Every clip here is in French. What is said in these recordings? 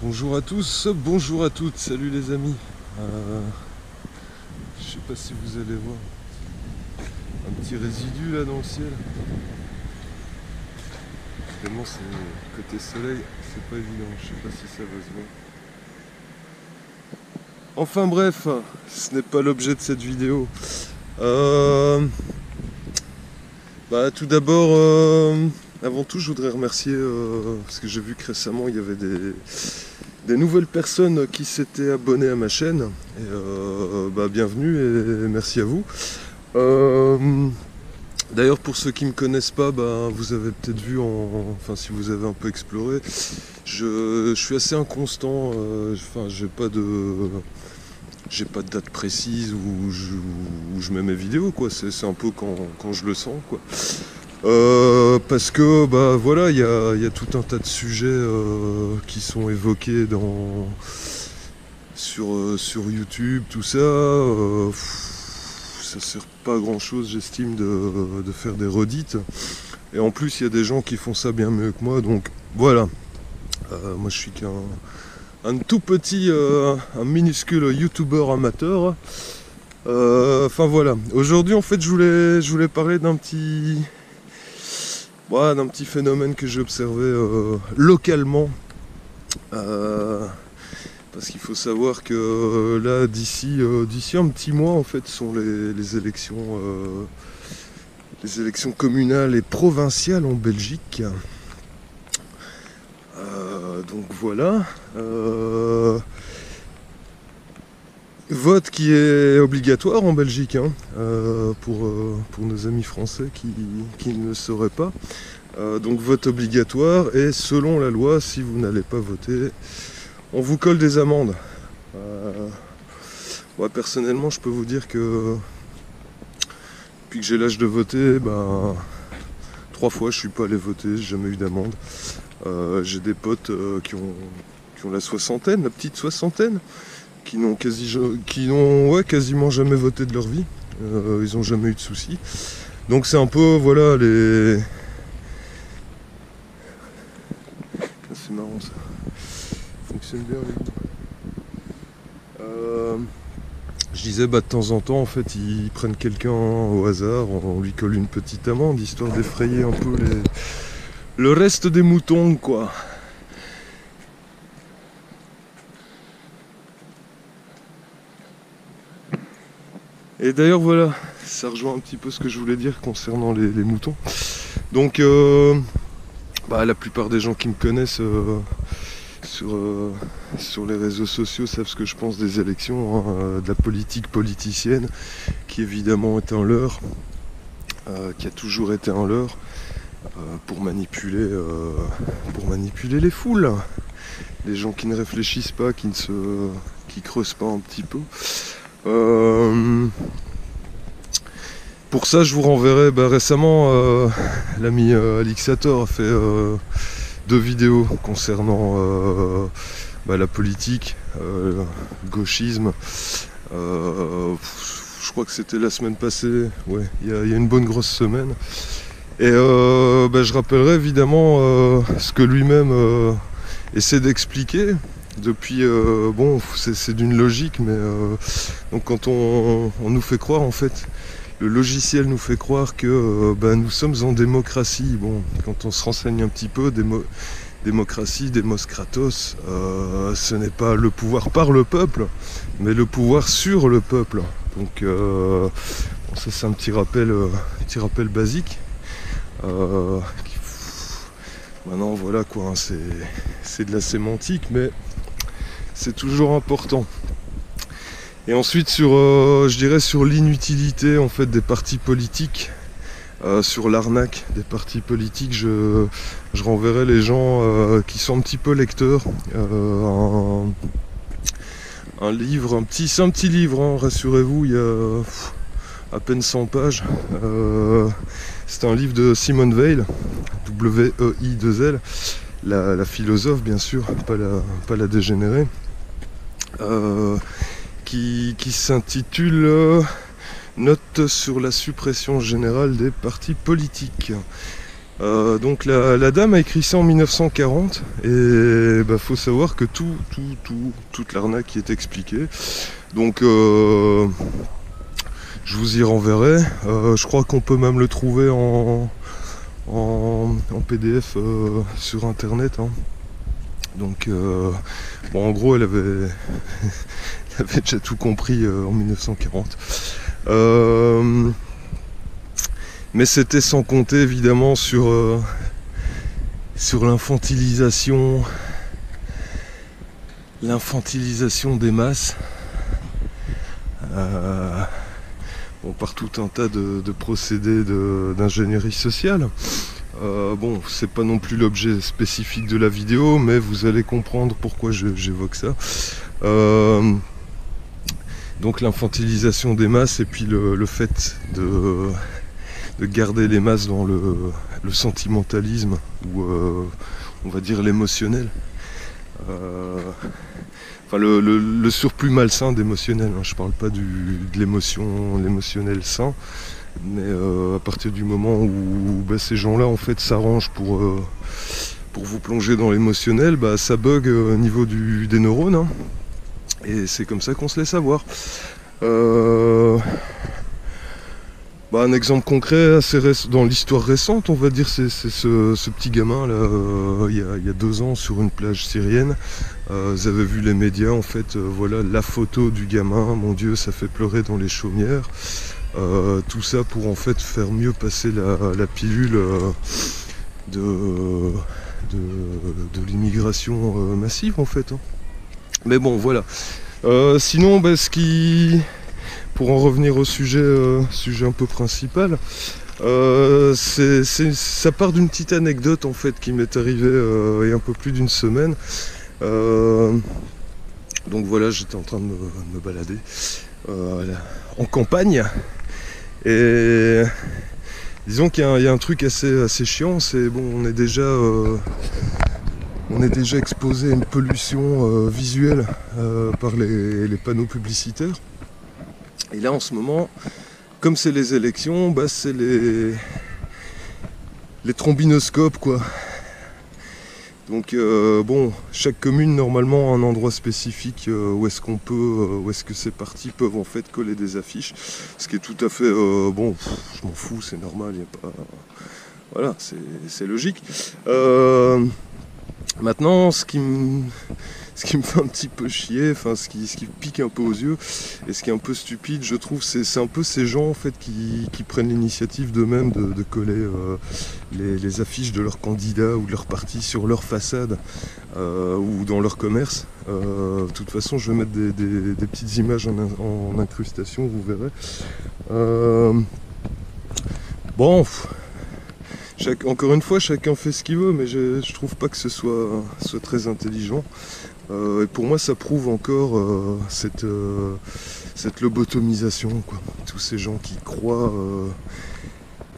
Bonjour à tous, bonjour à toutes, salut les amis. Je sais pas si vous allez voir un petit résidu là dans le ciel. Vraiment c'est côté soleil, c'est pas évident, je sais pas si ça va se voir. Enfin bref, ce n'est pas l'objet de cette vidéo. Tout d'abord, avant tout je voudrais remercier, parce que j'ai vu que récemment il y avait des nouvelles personnes qui s'étaient abonnées à ma chaîne. Et bienvenue et merci à vous. D'ailleurs pour ceux qui ne me connaissent pas, vous avez peut-être vu, enfin si vous avez un peu exploré, je suis assez inconstant, j'ai pas de date précise où je mets mes vidéos, quoi. C'est un peu quand je le sens, quoi. Parce que voilà, il y a tout un tas de sujets qui sont évoqués sur YouTube, tout ça. Ça sert pas à grand chose, j'estime, de faire des redites. Et en plus, il y a des gens qui font ça bien mieux que moi, donc voilà. Moi, je suis un tout petit, un minuscule youtubeur amateur. Enfin voilà. Aujourd'hui, en fait, je voulais parler d'un petit phénomène que j'ai observé localement. Parce qu'il faut savoir que là, d'ici un petit mois, en fait, sont les élections communales et provinciales en Belgique. Donc voilà. Vote qui est obligatoire en Belgique, hein, pour nos amis français qui ne le sauraient pas. Donc vote obligatoire, et selon la loi, si vous n'allez pas voter, on vous colle des amendes. Personnellement, je peux vous dire que depuis que j'ai l'âge de voter, 3 fois je suis pas allé voter, j'ai jamais eu d'amende. J'ai des potes qui ont la soixantaine, la petite soixantaine, qui n'ont quasiment jamais voté de leur vie. Ils n'ont jamais eu de soucis. Donc c'est un peu, voilà, c'est marrant ça. Fonctionne bien les gars. Je disais, de temps en temps, en fait, ils prennent quelqu'un au hasard, on lui colle une petite amende, histoire d'effrayer un peu le reste des moutons, quoi. Et d'ailleurs, voilà, ça rejoint un petit peu ce que je voulais dire concernant les moutons. Donc, la plupart des gens qui me connaissent sur les réseaux sociaux savent ce que je pense des élections, hein, de la politique politicienne, qui évidemment est un leurre, qui a toujours été un leurre, pour manipuler les foules, les gens qui ne réfléchissent pas, qui creusent pas un petit peu. Pour ça, je vous renverrai récemment, l'ami Alixator a fait 2 vidéos concernant la politique, le gauchisme. Je crois que c'était la semaine passée, ouais, il y a une bonne grosse semaine. Et je rappellerai évidemment ce que lui-même essaie d'expliquer. Depuis, c'est d'une logique, mais donc quand on nous fait croire, en fait, le logiciel nous fait croire que nous sommes en démocratie. Bon, quand on se renseigne un petit peu, démocratie, Demos Kratos, ce n'est pas le pouvoir par le peuple, mais le pouvoir sur le peuple. Donc ça c'est un petit rappel basique. Maintenant voilà quoi, hein, c'est de la sémantique, mais c'est toujours important. Et ensuite je dirais sur l'inutilité, en fait, des partis politiques, sur l'arnaque des partis politiques, je renverrai les gens qui sont un petit peu lecteurs, un livre, c'est un petit livre, hein, rassurez-vous, il y a à peine 100 pages. C'est un livre de Simone Weil, W-E-I-2-L, la philosophe bien sûr, pas la dégénérée, qui s'intitule Note sur la suppression générale des partis politiques. Donc la dame a écrit ça en 1940 et faut savoir que toute l'arnaque qui est expliquée. Donc je vous y renverrai. Je crois qu'on peut même le trouver en PDF sur internet. Hein. Donc bon, en gros elle avait déjà tout compris en 1940. Mais c'était sans compter évidemment sur l'infantilisation des masses par tout un tas de procédés d'ingénierie sociale. Bon, c'est pas non plus l'objet spécifique de la vidéo, mais vous allez comprendre pourquoi j'évoque ça. Donc l'infantilisation des masses et puis le fait de garder les masses dans le sentimentalisme ou on va dire l'émotionnel. Enfin le surplus malsain d'émotionnel, hein. Je parle pas de l'émotionnel sain, mais à partir du moment où ces gens-là en fait s'arrangent pour vous plonger dans l'émotionnel, ça bug au niveau des neurones, hein. Et c'est comme ça qu'on se laisse avoir. Un exemple concret dans l'histoire récente, on va dire, c'est ce petit gamin là, il y a 2 ans sur une plage syrienne. Vous avez vu les médias, en fait, voilà la photo du gamin, mon Dieu, ça fait pleurer dans les chaumières. Tout ça pour en fait faire mieux passer la pilule de l'immigration massive en fait. Hein. Mais bon, voilà. Sinon, pour en revenir au sujet un peu principal, ça part d'une petite anecdote en fait qui m'est arrivée il y a un peu plus d'une semaine. Donc voilà, j'étais en train de me balader en campagne et disons qu'il y a un truc assez chiant, c'est bon, on est déjà exposé à une pollution visuelle par les panneaux publicitaires. Et là en ce moment, comme c'est les élections, c'est les trombinoscopes quoi. Donc bon, chaque commune normalement a un endroit spécifique où est-ce que ces partis peuvent en fait coller des affiches. Ce qui est tout à fait bon, je m'en fous, c'est normal, y a pas. Voilà, c'est logique. Maintenant, ce qui me fait un petit peu chier, enfin ce qui pique un peu aux yeux, et ce qui est un peu stupide, je trouve, c'est un peu ces gens en fait qui prennent l'initiative d'eux-mêmes de coller les affiches de leurs candidats ou de leur parti sur leur façade ou dans leur commerce. De toute façon, je vais mettre des petites images en incrustation, vous verrez. Bon. Encore une fois, chacun fait ce qu'il veut, mais je trouve pas que ce soit très intelligent. Et pour moi, ça prouve encore cette lobotomisation, quoi. Tous ces gens qui croient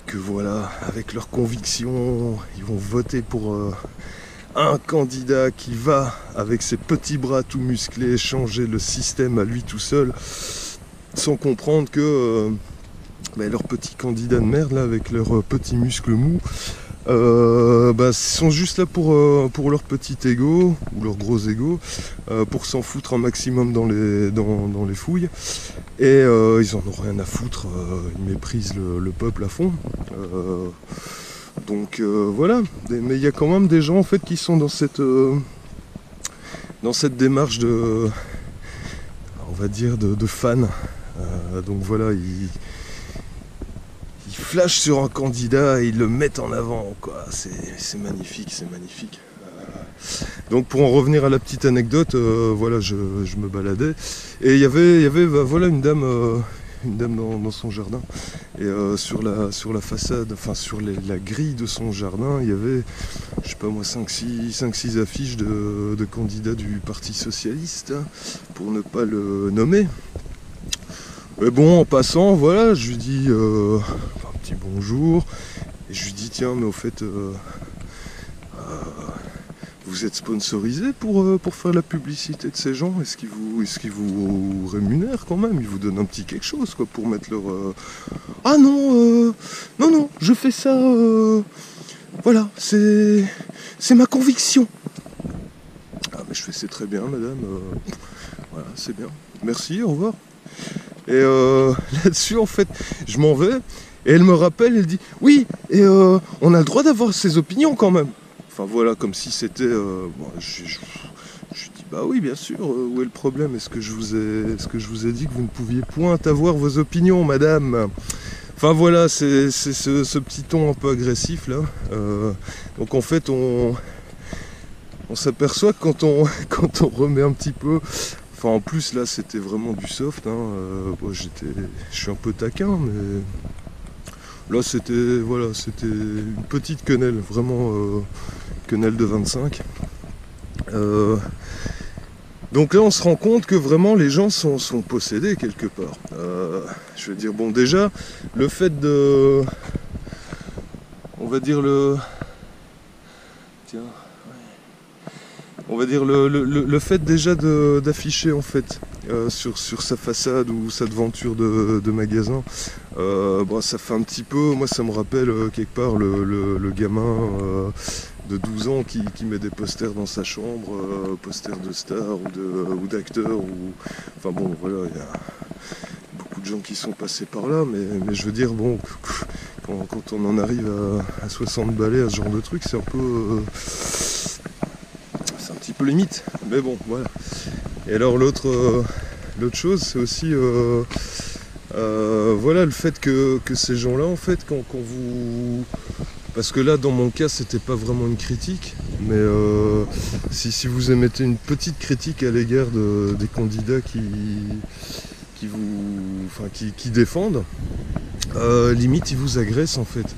que voilà, avec leurs convictions, ils vont voter pour un candidat qui va, avec ses petits bras tout musclés, changer le système à lui tout seul, sans comprendre que leurs petits candidats de merde là, avec leurs petits muscles mous, sont juste là pour leur petit ego ou leur gros ego, pour s'en foutre un maximum dans les fouilles, et ils en ont rien à foutre, ils méprisent le peuple à fond. Donc voilà, mais il y a quand même des gens en fait qui sont dans cette démarche de, on va dire, de fans. Donc voilà, ils flashent sur un candidat et ils le mettent en avant, quoi. C'est magnifique, c'est magnifique. Donc pour en revenir à la petite anecdote, voilà, je me baladais et il y avait voilà une dame dans son jardin, et sur la façade, enfin sur la grille de son jardin, il y avait, je sais pas moi, 5-6 affiches de candidats du Parti Socialiste, pour ne pas le nommer. Mais bon, en passant, voilà, je lui dis un petit bonjour, et je lui dis tiens, mais au fait, vous êtes sponsorisé pour faire la publicité de ces gens? Est-ce qu'ils vous rémunèrent quand même? Ils vous donnent un petit quelque chose, quoi, pour mettre leur... Ah non, non, je fais ça Voilà, c'est ma conviction. Ah mais je fais c'est très bien madame, voilà c'est bien, merci, au revoir. Et là-dessus en fait je m'en vais et elle me rappelle, elle dit oui et on a le droit d'avoir ses opinions quand même. Enfin voilà, comme si c'était bon, je dis bah oui bien sûr, où est le problème? Est-ce que je vous ai dit que vous ne pouviez point avoir vos opinions madame? Enfin voilà, c'est ce petit ton un peu agressif là. Donc en fait on s'aperçoit que quand on remet un petit peu. Enfin en plus là c'était vraiment du soft. Moi, je suis un peu taquin, mais là c'était une petite quenelle, vraiment quenelle de 25. Donc là on se rend compte que vraiment les gens sont possédés quelque part. Je veux dire bon déjà le fait de. On va dire le. Tiens. On va dire le fait déjà d'afficher en fait sur sa façade ou sa devanture de magasin, bon, ça fait un petit peu, moi ça me rappelle quelque part le gamin de 12 ans qui met des posters dans sa chambre, posters de stars ou d'acteurs, enfin bon voilà, il y a beaucoup de gens qui sont passés par là, mais je veux dire bon, quand on en arrive à 60 balais à ce genre de truc, c'est un peu peu limite, mais bon voilà. Et alors l'autre chose c'est aussi voilà le fait que ces gens là en fait quand vous, parce que là dans mon cas c'était pas vraiment une critique, mais si vous émettez une petite critique à l'égard des candidats qui défendent, limite ils vous agressent en fait.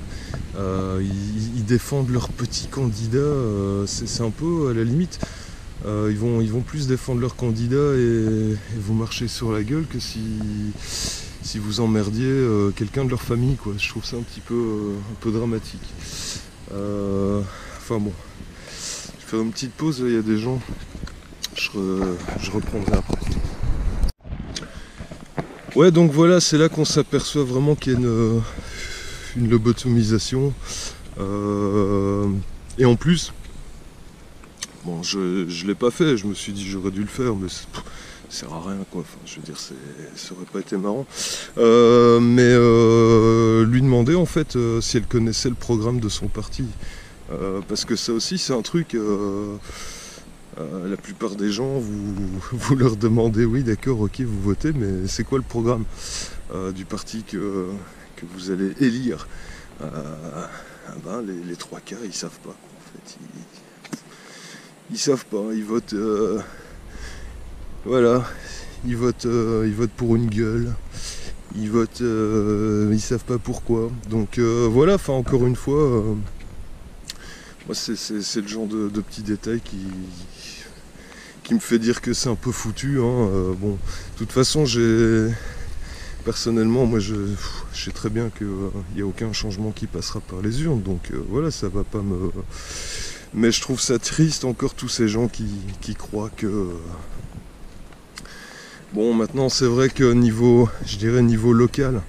Ils défendent leurs petits candidats, c'est un peu à la limite. Ils vont plus défendre leurs candidats et vous marcher sur la gueule que si vous emmerdiez quelqu'un de leur famille, quoi. Je trouve ça un peu dramatique. Enfin bon, je vais faire une petite pause, là il y a des gens, je reprendrai après. Ouais, donc voilà, c'est là qu'on s'aperçoit vraiment qu'il y a une lobotomisation. Et en plus, bon, je l'ai pas fait, je me suis dit j'aurais dû le faire, mais ça sert à rien quoi. Enfin, je veux dire, ça aurait pas été marrant. Mais lui demander en fait si elle connaissait le programme de son parti. Parce que ça aussi c'est un truc. La plupart des gens, vous leur demandez oui d'accord, ok, vous votez, mais c'est quoi le programme du parti que vous allez élire? Ben, les trois quarts ils savent pas en fait, ils savent pas, ils votent voilà, ils votent pour une gueule, ils votent ils savent pas pourquoi, donc voilà, enfin encore une fois moi c'est le genre de petits détails qui me fait dire que c'est un peu foutu, hein. Bon, de toute façon personnellement, moi je sais très bien qu'il n'y a aucun changement qui passera par les urnes, donc voilà, ça va pas me. Mais je trouve ça triste encore tous ces gens qui croient que. Bon, maintenant c'est vrai que niveau local,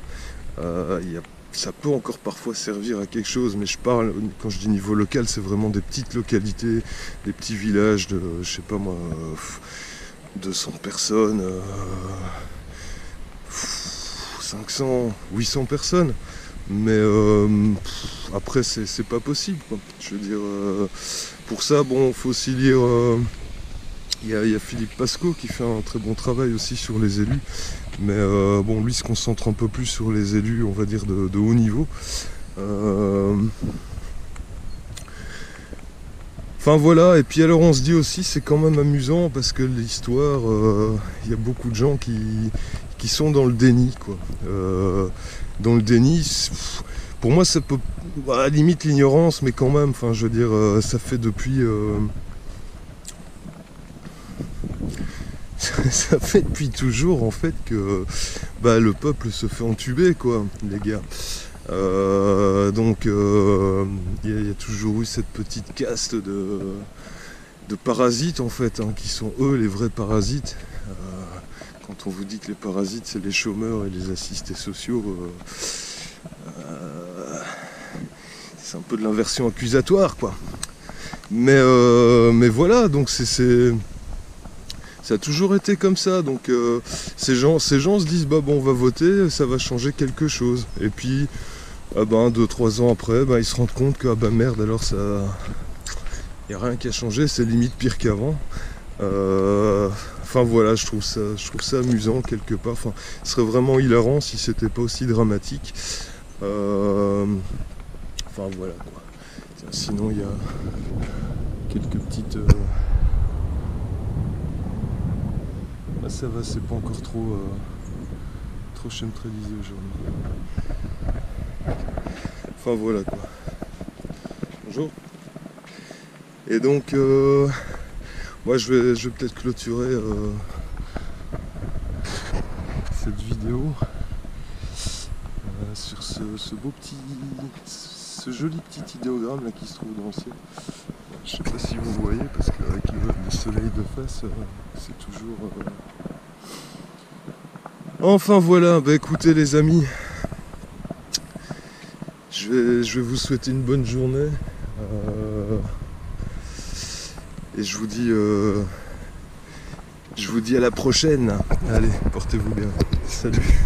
ça peut encore parfois servir à quelque chose, mais quand je dis niveau local, c'est vraiment des petites localités, des petits villages de, je sais pas moi, 200 personnes. 500, 800 personnes, mais après c'est pas possible quoi. Je veux dire, pour ça bon, faut aussi lire, il y a Philippe Pasco qui fait un très bon travail aussi sur les élus, mais bon, lui se concentre un peu plus sur les élus, on va dire de haut niveau. Enfin voilà, et puis alors on se dit aussi c'est quand même amusant parce que l'histoire, il y a beaucoup de gens qui sont dans le déni quoi. Dans le déni, pour moi ça peut, à la limite l'ignorance, mais quand même, enfin je veux dire, ça fait depuis ça fait depuis toujours en fait que le peuple se fait entuber quoi, les gars. Donc il y a toujours eu cette petite caste de parasites en fait, hein, qui sont eux les vrais parasites. Quand on vous dit que les parasites c'est les chômeurs et les assistés sociaux, c'est un peu de l'inversion accusatoire, quoi. Mais voilà, donc ça a toujours été comme ça. Donc ces gens se disent bah bon, on va voter, ça va changer quelque chose. Et puis 2-3 ans après, ils se rendent compte que merde, alors ça, y a rien qui a changé, c'est limite pire qu'avant. Enfin voilà, je trouve ça amusant quelque part. Enfin, ce serait vraiment hilarant si c'était pas aussi dramatique. Enfin voilà quoi. Sinon il y a quelques petites. Là ça va, c'est pas encore trop chemtraisé aujourd'hui. Enfin voilà quoi. Bonjour. Et donc moi je vais peut-être clôturer cette vidéo sur ce joli petit idéogramme là qui se trouve dans le ciel. Je sais pas si vous voyez parce qu'avec le soleil de face c'est toujours Enfin voilà, écoutez les amis, je vais vous souhaiter une bonne journée et je vous dis à la prochaine. Allez, portez-vous bien. Salut.